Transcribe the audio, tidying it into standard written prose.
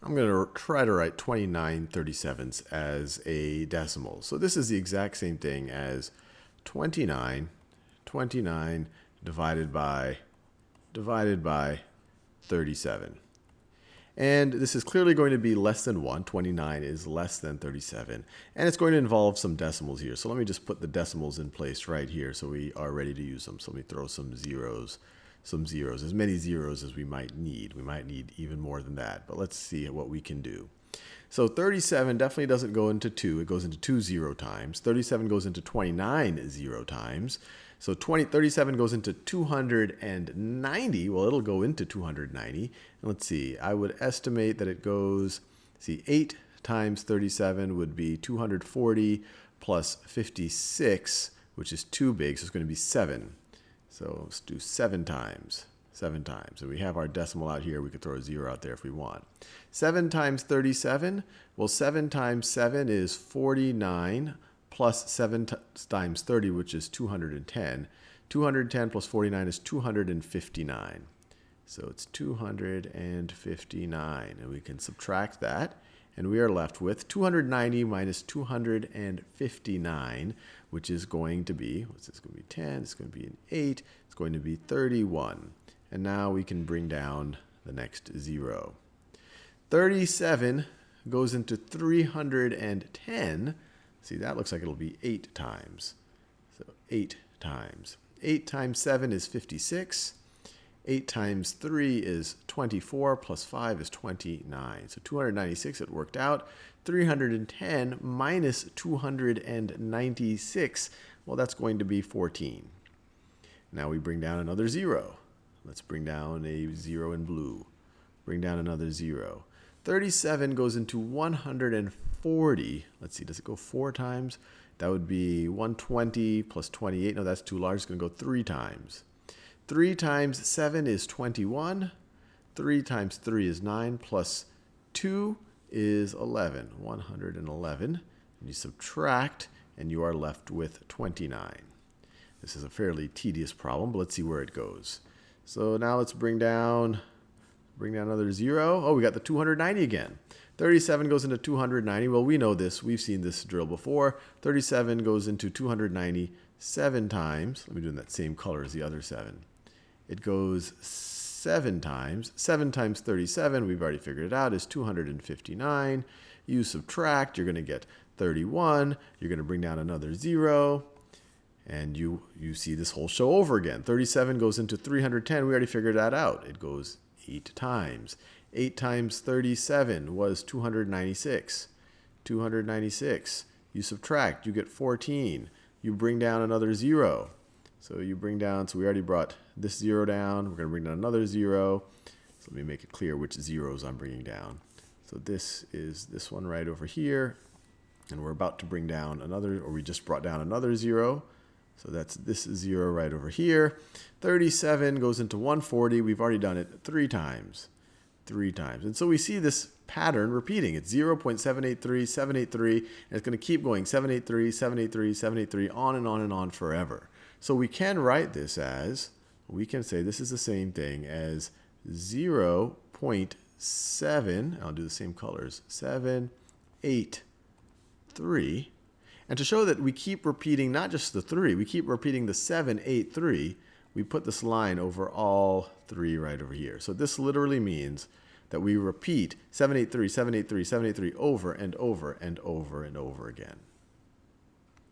I'm going to try to write 29/37 as a decimal. So this is the exact same thing as 29 divided by 37. And this is clearly going to be less than 1. 29 is less than 37. And it's going to involve some decimals here. So let me just put the decimals in place right here so we are ready to use them. So let me throw some zeros, as many zeros as we might need. We might need even more than that. But let's see what we can do. So 37 definitely doesn't go into 2. It goes into 2 0 times. 37 goes into 29 0 times. So 37 goes into 290. Well, it'll go into 290. And let's see. I would estimate that it goes, 8 times 37 would be 240 plus 56, which is too big, so it's going to be 7. So let's do 7 times. 7 times. So we have our decimal out here. We could throw a 0 out there if we want. 7 times 37. Well, 7 times 7 is 49 plus 7 times 30, which is 210. 210 plus 49 is 259. So it's 259. And we can subtract that. And we are left with 290 minus 259, which is going to be, what's this going to be, 10, it's going to be an 8, it's going to be 31. And now we can bring down the next 0. 37 goes into 310. See, that looks like it'll be 8 times. So 8 times. 8 times 7 is 56. 8 times 3 is 24, plus 5 is 29. So 296, it worked out. 310 minus 296, well, that's going to be 14. Now we bring down another 0. Let's bring down a 0 in blue. Bring down another 0. 37 goes into 140. Let's see, does it go 4 times? That would be 120 plus 28. No, that's too large. It's going to go 3 times. 3 times 7 is 21. 3 times 3 is 9, plus 2 is 11. 111. And you subtract, and you are left with 29. This is a fairly tedious problem, but let's see where it goes. So now let's bring down another 0. Oh, we got the 290 again. 37 goes into 290. Well, we know this. We've seen this drill before. 37 goes into 290 7 times. Let me do it in that same color as the other 7. It goes 7 times. 7 times 37, we've already figured it out, is 259. You subtract, you're going to get 31. You're going to bring down another 0. And you see this whole show over again. 37 goes into 310. We already figured that out. It goes 8 times. 8 times 37 was 296. 296. You subtract, you get 14. You bring down another 0. So you bring down, so we already brought this 0 down. We're going to bring down another 0. So let me make it clear which zeros I'm bringing down. So this is this one right over here. And we're about to bring down another, or we just brought down another 0. So that's this 0 right over here. 37 goes into 140. We've already done it 3 times. 3 times. And so we see this pattern repeating. It's 0.783, 783, and it's going to keep going 783, 783, 783, on and on and on forever. So we can write this as, we can say this is the same thing as 0.7, I'll do the same colors, 783. And to show that we keep repeating not just the 3, we keep repeating the 783, we put this line over all 3 right over here. So this literally means that we repeat 783, 783, 783 over and over and over and over again.